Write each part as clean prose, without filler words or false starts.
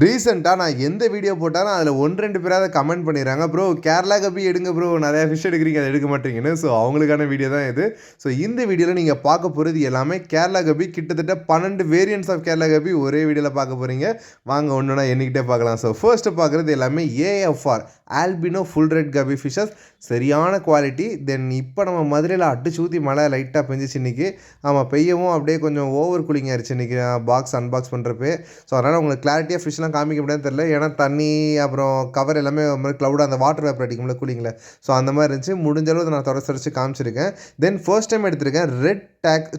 ரீசெண்டாக நான் எந்த வீடியோ போட்டாலும் அதில் 1-2 பேராவது கமெண்ட் பண்ணிடுறாங்க, ப்ரோ கேரளா கப்பி எடுங்க ப்ரோ, நிறையா ஃபிஷ் எடுக்கிறீங்க அதை எடுக்க மாட்டீங்கன்னு. ஸோ அவங்களுக்கான வீடியோ தான் இது. ஸோ இந்த வீடியோவில் நீங்கள் பார்க்க போகிறது எல்லாமே கேரளா கப்பி. கிட்டத்தட்ட 12 வேரியன்ட்ஸ் ஆஃப் கேரளா கப்பி ஒரே வீடியோவில் பார்க்க போகிறீங்க. வாங்க ஒன்றுனா எண்ணிக்கிட்டே பார்க்கலாம். ஸோ ஃபர்ஸ்ட்டு பார்க்குறது எல்லாமே ஏஎஃப்ஆர் ஆல்பினோ ஃபுல் ரெட் கப்பி ஃபிஷஸ். சரியான குவாலிட்டி. தென் இப்போ நம்ம மதுரையில் அடிச்சு ஊற்றி மழை லைட்டாக பெஞ்சிச்சு இன்றைக்கி. ஆமாம், பெய்யவும் அப்படியே கொஞ்சம் ஓவர் கூலிங் ஆயிடுச்சு இன்றைக்கி பாக்ஸ் அன்பாக்ஸ் பண்ணுறப்பே. ஸோ அதனால் உங்களுக்கு கிளாரிட்டியாக ஃபிஷ்லாம் காமிக்க முடியாதுன்னு தெரியல. ஏன்னா தண்ணி அப்புறம் கவர் எல்லாமே ஒரு மாதிரி க்ளவுடாக அந்த வாட்டர் வேப்பர் அடிக்கும்ல கூலிங்கில். ஸோ அந்த மாதிரி இருந்துச்சு. முடிஞ்ச அளவு நான் தொடர்ச்சி காமிச்சிருக்கேன். தென் ஃபர்ஸ்ட் டைம் எடுத்திருக்கேன் ரெட்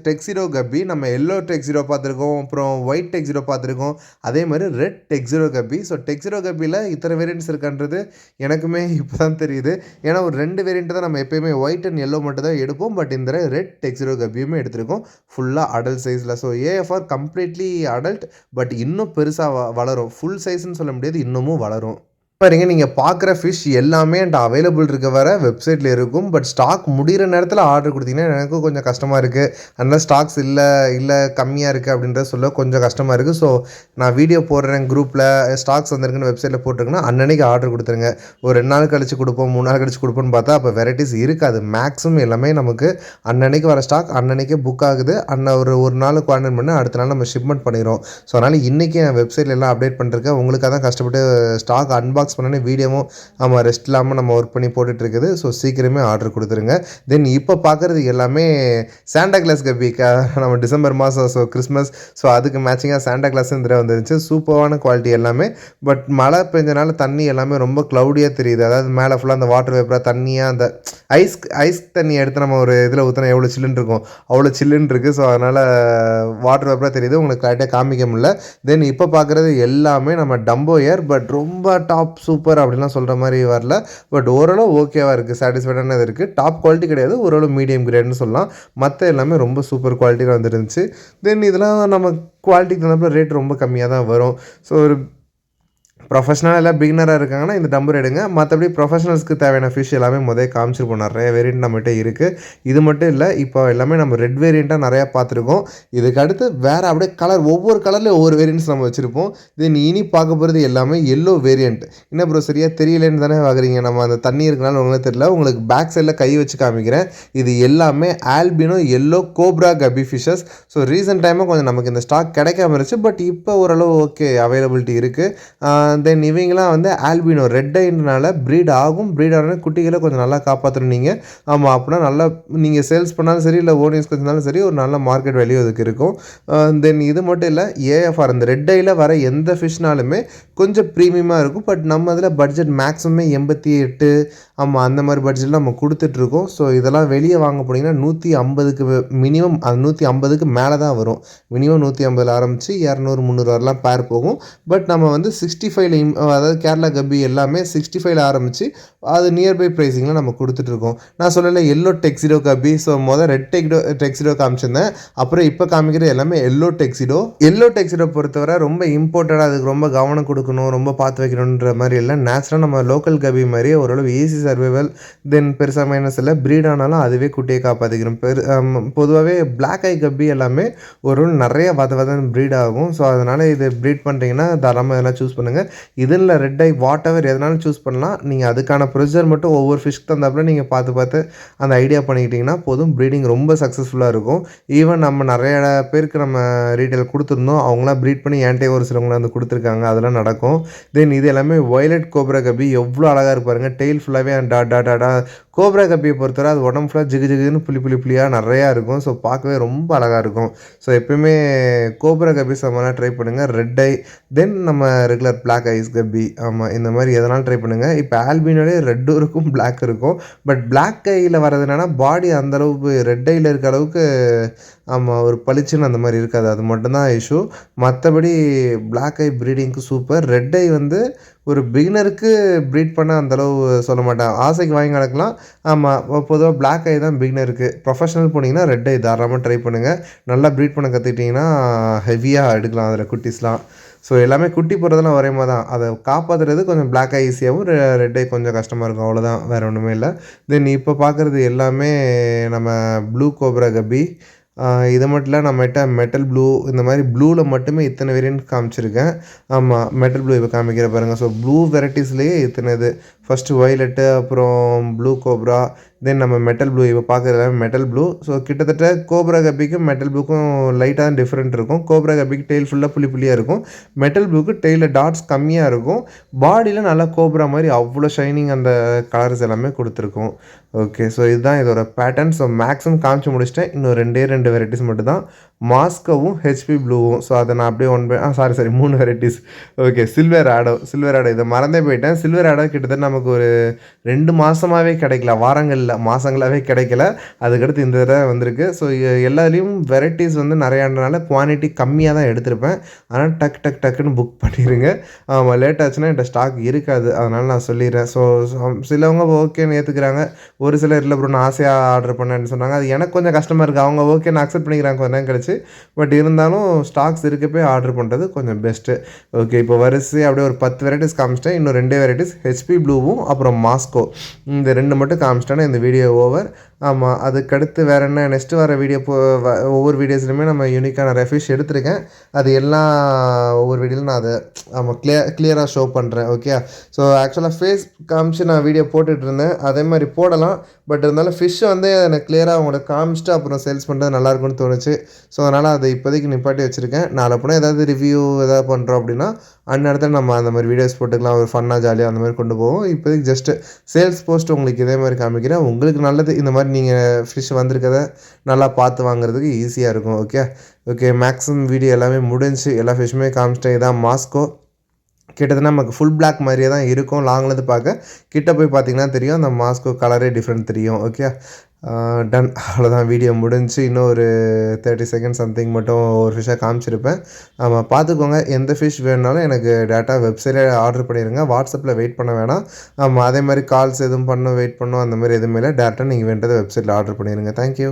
டெக்ஸிரோ கப்பி. நம்ம எல்லோ டெக்ஸிரோ பார்த்துருக்கோம், அப்புறம் ஒயிட் டெக்ஸிரோ பார்த்துருக்கோம், அதே மாதிரி ரெட் டெக்ஸிரோ கப்பி. ஸோ டெக்ஸிரோ கப்பியில் இத்தனை வேரியன்ட்ஸ் இருக்கான்றது எனக்குமே இப்போ தான் தெரியுது. ஏன்னா ஒரு 2 வேரியண்ட்டு தான் நம்ம எப்போயுமே ஒயிட் அண்ட் எல்லோ மட்டும் தான் எடுப்போம். பட் இந்த ரெட் டெக்ஸிரோ கப்பியுமே எடுத்திருக்கோம் ஃபுல்லாக அடல்ட் சைஸில். So AFR completely adult, but இன்னும் பெருசாக வளரும். ஃபுல் சைஸ்ன்னு சொல்ல முடியாது, இன்னமும் வளரும். பாருங்க, நீங்கள் பார்க்குற ஃபிஷ் எல்லாமே என்கிட்ட அவைலபிள் இருக்க வர வெப்சைட்டில் இருக்கும். பட் ஸ்டாக் முடிகிற நேரத்தில் ஆர்டர் கொடுத்தீங்கன்னா எனக்கும் கொஞ்சம் கஷ்டமாக இருக்குது. அதனால் ஸ்டாக்ஸ் இல்லை கம்மியாக இருக்குது அப்படின்றத சொல்ல கொஞ்சம் கஷ்டமாக இருக்குது. ஸோ நான் வீடியோ போடுறேன் குரூப்பில், ஸ்டாக்ஸ் வந்திருக்குன்னு வெப்சைட்டில் போட்டிருக்குன்னா அன்னன்னைக்கு ஆர்டர் கொடுத்துருங்க. ஒரு 2 நாள் கழிச்சு கொடுப்போம், 3 நாள் கழிச்சு கொடுப்போம்னு பார்த்தா அப்போ வெரைட்டிஸ் இருக்காது. மேக்ஸிமம் எல்லாமே நமக்கு அன்னன்னைக்கு வர ஸ்டாக் அன்னன்னைக்கே புக் ஆகுது. ஒரு நாள் குவாரண்டைன் பண்ணி அடுத்த நாள் நம்ம ஷிப்மெண்ட் பண்ணிடுவோம். ஸோ அதனால் இன்றைக்கி என் வெப்சைட்டில் எல்லாம் அப்டேட் பண்ணிருக்கேன். உங்களுக்காக தான் கஷ்டப்பட்டு ஸ்டாக் அன்பாக்ஸ் பண்ணி வீடியோவும் ரெஸ்ட் இல்லாமல் நம்ம ஒர்க் பண்ணி போட்டுட்ருக்குது. ஸோ சீக்கிரமே ஆர்டர் கொடுத்துருங்க. தென் இப்போ பார்க்குறது எல்லாமே சாண்டா கிளாஸ் கப்பி. நம்ம டிசம்பர் மாதம் ஸோ கிறிஸ்மஸ், ஸோ அதுக்கு மேட்சிங்காக சாண்டா கிளாஸ் இந்த வந்துருந்துச்சு. சூப்பரான குவாலிட்டி எல்லாமே. பட் மழை பெஞ்சனால தண்ணி எல்லாமே ரொம்ப க்ளவுடியாக தெரியுது. அதாவது மேலே ஃபுல்லாக அந்த வாட்டர் வேப்பராக தண்ணியாக அந்த ஐஸ் தண்ணி எடுத்து நம்ம ஒரு இதில் ஊற்றினா எவ்வளோ சில்லுன்னு இருக்கும், அவ்வளோ சில்லுன்னு இருக்குது. ஸோ அதனால் வாட்டர் வேப்பராக தெரியுது, உங்களுக்கு கரெக்டாக காமிக்க முடியல. தென் இப்போ பார்க்குறது எல்லாமே நம்ம டம்போ ஏர். பட் ரொம்ப டாப் சூப்பர் அப்படின்லாம் சொல்கிற மாதிரி வரல. பட் ஓரளவு ஓகேவாக இருக்குது, சாட்டிஸ்ஃபைடானது இருக்குது. டாப் குவாலிட்டி கிடையாது, ஓரளவு மீடியம் கிரேட்னு சொல்லலாம். மற்ற எல்லாமே ரொம்ப சூப்பர் குவாலிட்டியில் வந்துருந்துச்சு. தென் இதெல்லாம் நம்ம குவாலிட்டிக்கு தகுந்தப்போ ரேட் ரொம்ப கம்மியாக தான் வரும். ஸோ ஒரு ப்ரொஃபஷனல் எல்லாம் பிகினராக இருக்காங்கன்னா இந்த டம்பர் எடுங்க. மற்றபடி ப்ரொஃபஷனல்ஸ்க்கு தேவையான ஃபிஷ் எல்லாமே முதல் காமிச்சிருப்போம். நிறைய வேரியண்ட் நம்மகிட்ட இருக்குது. இது மட்டும் இல்லை, இப்போ எல்லாமே நம்ம ரெட் வேரியண்ட்டாக நிறையா பார்த்துருக்கோம். இதுக்கு அடுத்து வேறு அப்படியே கலர், ஒவ்வொரு கலர்லேயும் ஒவ்வொரு வேரியண்ட்ஸ் நம்ம வச்சுருப்போம். தென் இனி பார்க்க போகிறது எல்லாமே எல்லோ வேரியண்ட். என்ன ப்ரோ சரியாக தெரியலேன்னு தானே வாங்குறீங்க, நம்ம அந்த தண்ணி இருக்கனால உங்களுக்கு தெரியல. உங்களுக்கு பேக் சைடில் கை வச்சு காமிக்கிறேன். இது எல்லாமே ஆல்பினோ எல்லோ கோப்ரா கப்பி ஃபிஷஸ். ஸோ ரீசெண்ட் டைமாக கொஞ்சம் நமக்கு இந்த ஸ்டாக் கிடைக்காம இருந்துச்சு. பட் இப்போ ஓரளவு ஓகே அவைலபிலிட்டி இருக்குது. தென் இவங்களாம் வந்து ஆல்பினோ ரெட் ஐன்றனால ப்ரீட் ஆகும். ப்ரீட் ஆன குட்டிகளை கொஞ்சம் நல்லா காப்பாற்றணுங்க. ஆமாம், அப்படின்னா நல்லா நீங்கள் சேல்ஸ் பண்ணாலும் சரி, இல்லை ஓனியன்ஸ் கொஞ்சம் சரி, ஒரு நல்ல மார்க்கெட் வேல்யூ அதுக்கு இருக்கும். தென் இது மட்டும் இல்லை, ஏஎஃப்ஆர் அந்த ரெட் ஐயில் வர எந்த ஃபிஷ்னாலுமே கொஞ்சம் ப்ரீமியமாக இருக்கும். பட் நம்ம அதில் பட்ஜெட் மேக்ஸிமம் 88 அந்த மாதிரி பட்ஜெட்டில் நம்ம கொடுத்துட்ருக்கோம். ஸோ இதெல்லாம் வெளியே வாங்க போனீங்கன்னா 150க்கு மினிமம், அது 150க்கு மேலே தான் வரும். மினிமம் 150 ஆரம்பித்து 200 300 வரலாம் பேர் போகும். பட் நம்ம வந்து 65 அதாவது கேரளா கப்பி எல்லாமே 65 ஆரம்பித்து அது நியர்பை ப்ரைஸிங்கில் நம்ம கொடுத்துட்ருக்கோம். நான் சொல்லலை எல்லோ டெக்ஸிடோ கப்பி. ஸோ ரெட் டெக்ஸிடோ காமிச்சிருந்தேன். அப்புறம் இப்போ காமிக்கிறது எல்லாமே எல்லோ டெக்ஸிடோ பொறுத்தவரை ரொம்ப இம்போர்ட்டடாக அதுக்கு ரொம்ப கவனம் கொடுக்கணும், ரொம்ப பார்த்து வைக்கணுன்ற மாதிரி இல்லை. நேச்சுரலாக நம்ம லோக்கல் கப்பி மாதிரியே ஓரளவு ஈஸி சர்வைவல். தென் பெருசாக மைனஸ் இல்லை. ப்ரீட் ஆனாலும் அதுவே குட்டியை காப்பாற்றிக்கிறோம். பொதுவாகவே பிளாக் ஐ கப்பி எல்லாமே ஒரு நிறைய வதன்னு ப்ரீட் ஆகும். ஸோ அதனால் இது ப்ரீட் பண்ணுறீங்கன்னா தாராளமாக எதனா சூஸ் பண்ணுங்கள். இதில் ரெட் ஐ வாட் எவர் எதனாலும் சூஸ் பண்ணலாம். நீங்கள் அதுக்கான ப்ரொசீஜர் மட்டும் ஒவ்வொரு ஃபிஷ்க்கு தந்தாப்புல நீங்கள் பார்த்து அந்த ஐடியா பண்ணிக்கிட்டிங்கன்னா போதும். ப்ரீடிங் ரொம்ப சக்ஸஸ்ஃபுல்லாக இருக்கும். ஈவன் நம்ம நிறைய பேருக்கு நம்ம ரீட்டைல் கொடுத்துருந்தோம். அவங்களாம் ப்ரீட் பண்ணி ஏன்டே ஒரு சிலவங்களாம் வந்து கொடுத்துருக்காங்க. அதெல்லாம் நடக்கும். தென் இது எல்லாமே வயலட் கோப்ரா கப்பி. எவ்வளோ அழகாக இருப்பாருங்க. டெய்ல் ஃபுல்லாகவே டாட்டா. கோப்ரா கப்பியை பொறுத்தவரை அது உடம்பு ஃபுல்லாக ஜிகுன்னு புள்ளியாக நிறையா இருக்கும். ஸோ பார்க்கவே ரொம்ப அழகாக இருக்கும். ஸோ எப்பயுமே கோப்ரா கப்பி சம்மனாக ட்ரை பண்ணுங்கள். ரெட் ஐ, தென் நம்ம ரெகுலர் பிளாக் ஐஸ் கப்பி, ஆமாம் இந்த மாதிரி எதனாலும் ட்ரை பண்ணுங்கள். இப்போ ஆல்பினோலே ரெட்டும் இருக்கும், பிளாக் இருக்கும். பட் பிளாக் ஐயில் வர்றது என்னென்னா பாடி அந்தளவுக்கு ரெட் ஐயில் இருக்க அளவுக்கு ஒரு பளிச்சுன்னு அந்த மாதிரி இருக்காது. அது மட்டும்தான் இஷ்யூ. மற்றபடி பிளாக் ஐ ப்ரீடிங்க்கு சூப்பர். ரெட் ஐ வந்து ஒரு பிகினருக்கு ப்ரீட் பண்ண அந்தளவு சொல்ல மாட்டேன், ஆசைக்கு வாங்கி கிடக்கலாம். பொதுவாக பிளாக் ஐ தான் பிகினருக்கு. ப்ரொஃபஷனல் போனீங்கன்னா ரெட் ஐ தாராளமாக ட்ரை பண்ணுங்கள். நல்லா ப்ரீட் பண்ண கற்றுக்கிட்டிங்கன்னா ஹெவியாக எடுக்கலாம் அதில் குட்டிஸ்லாம். ஸோ எல்லாமே குட்டி போடுறதெல்லாம் ஒரே மாதிரி தான். அதை காப்பாற்றுறது கொஞ்சம் பிளாக் ஐ ஈஸியாகவும், ரெட் ஐ கொஞ்சம் கஷ்டமாக இருக்கும். அவ்வளோதான், வேறு ஒன்றுமே இல்லை. தென் இப்போ பார்க்குறது எல்லாமே நம்ம ப்ளூ கோப்ரா கப்பி. இது மட்டும் இல்ல நம்மகிட்ட மெட்டல் ப்ளூ இந்த மாதிரி ப்ளூவில் மட்டுமே இத்தனை வேரியன்ட் காமிச்சிருக்கேன். ஆமாம், மெட்டல் ப்ளூ இப்போ காமிக்கிற பாருங்கள். ஸோ ப்ளூ வெரைட்டிஸ்லேயே இத்தனை இது. ஃபஸ்ட்டு வயலட்டு, அப்புறம் ப்ளூ கோப்ரா, தென் நம்ம மெட்டல் ப்ளூ இப்போ பார்க்குறது எல்லாமே மெட்டல் ப்ளூ. ஸோ கிட்டத்தட்ட கோப்ரா கப்பிக்கும் மெட்டல் ப்ளூக்கும் லைட்டாக தான் டிஃப்ரெண்ட் இருக்கும். கோப்ரா கப்பிக்கு டெய்ல் ஃபுல்லாக புள்ளி புள்ளியாக இருக்கும். மெட்டல் ப்ளூக்கு டெய்லில் டாட்ஸ் கம்மியாக இருக்கும். பாடியில் நல்லா கோப்ரா மாதிரி அவ்வளோ ஷைனிங் அந்த கலர்ஸ் எல்லாமே கொடுத்துருக்கும். ஓகே, ஸோ இதுதான் இதோட பேட்டர்ன். ஸோ மேக்ஸிமம் காமிச்சு முடிச்சிட்டேன். இன்னும் 2 வெரைட்டிஸ் மட்டும் தான், மாஸ்கோவும் ஹெச்பி ப்ளூவும். ஸோ அதை நான் அப்படியே சாரி 3 வெரைட்டிஸ். ஓகே, சில்வர் ஆடோ இதை மறந்தே போயிட்டேன். சில்வர் ஆடோ கிட்டத்தட்ட நமக்கு ஒரு 2 மாதமாகவே கிடைக்கல, வாரங்களில் மாதங்களாகவே கிடைக்கல. அதுக்கடுத்து இந்த தடவை வந்திருக்கு. ஸோ எல்லாத்துலேயும் வெரைட்டிஸ் வந்து நிறையான்றனால குவான்டிட்டி கம்மியாக தான் எடுத்திருப்பேன். ஆனால் டக்குன்னு புக் பண்ணிடுங்க. ஆமாம், லேட் ஆச்சுன்னா என்கிட்ட ஸ்டாக் இருக்காது, அதனால் நான் சொல்லிடுறேன். ஸோ சிலவங்க ஓகேன்னு ஏற்றுக்கிறாங்க, ஒரு சிலர் இல்லை ப்ரோ நான் ஆசையாக ஆர்டர் பண்ணேன்னு சொன்னாங்க. அது எனக்கு கொஞ்சம் கஷ்டமாக இருக்குது. அவங்க ஓகேன்னு அக்செப்ட் பண்ணிக்கிறாங்க கொஞ்சம் நேரம் கழிச்சு. பட் இருந்தாலும் ஸ்டாக்ஸ் இருக்கப்போ ஆர்டர் பண்ணுறது கொஞ்சம் பெஸ்ட்டு. ஓகே, இப்போ வரிசை அப்படியே ஒரு 10 வெரைட்டிஸ் காமிச்சிட்டேன். இன்னும் 2 வெரைட்டிஸ் ஹெச்பி ப்ளூவும் அப்புறம் மாஸ்கோ, இந்த 2 மட்டும் காமிச்சிட்டேன்னா இந்த வீடியோ ஓவர். ஆமாம், அதுக்கடுத்து வேறு என்ன நெக்ஸ்ட்டு வர வீடியோ ஒவ்வொரு வீடியோஸ்லையுமே நம்ம யூனிக்கான நிறைய ஃபிஷ் எடுத்திருக்கேன். அது எல்லாம் ஒவ்வொரு வீடியோவில் நான் அதை கிளியராக ஷோ பண்ணுறேன். ஓகே, ஸோ ஆக்சுவலாக ஃபேஸ் காமிச்சு நான் வீடியோ போட்டுட்டு இருந்தேன், அதே மாதிரி போடலாம். பட் இருந்தாலும் ஃபிஷ்ஷை வந்து எனக்கு கிளியராக அவங்களுக்கு காமிச்சிட்டு அப்புறம் சேல்ஸ் பண்ணுறது நல்லாயிருக்கும்னு தோணுச்சு. ஸோ அதனால் அதை இப்போதைக்கு நிப்பாட்டி வச்சுருக்கேன். நாளை போனால் ஏதாவது ரிவ்யூ எதாவது பண்ணுறோம் அப்படின்னா அந்நேரத்தில் நம்ம அந்த மாதிரி வீடியோஸ் போட்டுக்கலாம், ஒரு ஃபன்னாக ஜாலியாக அந்த மாதிரி கொண்டு போவோம். இப்போதைக்கு ஜஸ்ட்டு சேல்ஸ் போஸ்ட் உங்களுக்கு இதே மாதிரி காமிக்கிறேன். உங்களுக்கு நல்லது, இந்த மாதிரி நீங்கள் ஃபிஷ் வந்திருக்கதை நல்லா பார்த்து வாங்குறதுக்கு ஈஸியாக இருக்கும். ஓகே, மேக்ஸிமம் வீடியோ எல்லாமே முடிஞ்சு எல்லா ஃபிஷ்ஷுமே காமிச்சிட்டேன். இதான் மாஸ்கோ. கிட்டத்தட்ட நமக்கு ஃபுல் பிளாக் மாதிரியே தான் இருக்கும் லாங்லேருந்து பார்க்க. கிட்ட போய் பார்த்தீங்கன்னா தெரியும், அந்த மாஸ்கோ கலரே டிஃப்ரெண்ட் தெரியும். Okay, ton. அவ்வளோதான், வீடியோ முடிஞ்சு. இன்னும் ஒரு 30 செகண்ட் சம்திங் மட்டும் ஒரு ஃபிஷ்ஷாக காமிச்சிருப்பேன். ஆமாம், பார்த்துக்கோங்க. எந்த ஃபிஷ் வேணுனாலும் எனக்கு டேட்டா வெப்சைட்டில் ஆர்டர் பண்ணிடுங்க, வாட்ஸ்அப்பில் வெயிட் பண்ண வேணாம். ஆமாம், அதே மாதிரி கால்ஸ் எதுவும் வெயிட் பண்ணணும் அந்த மாதிரி எதுவுமே இல்லை. டேரெக்டாக நீங்கள் வேண்டதை வெப்சைட்டில் ஆர்டர் பண்ணிடுங்க. தேங்க்யூ.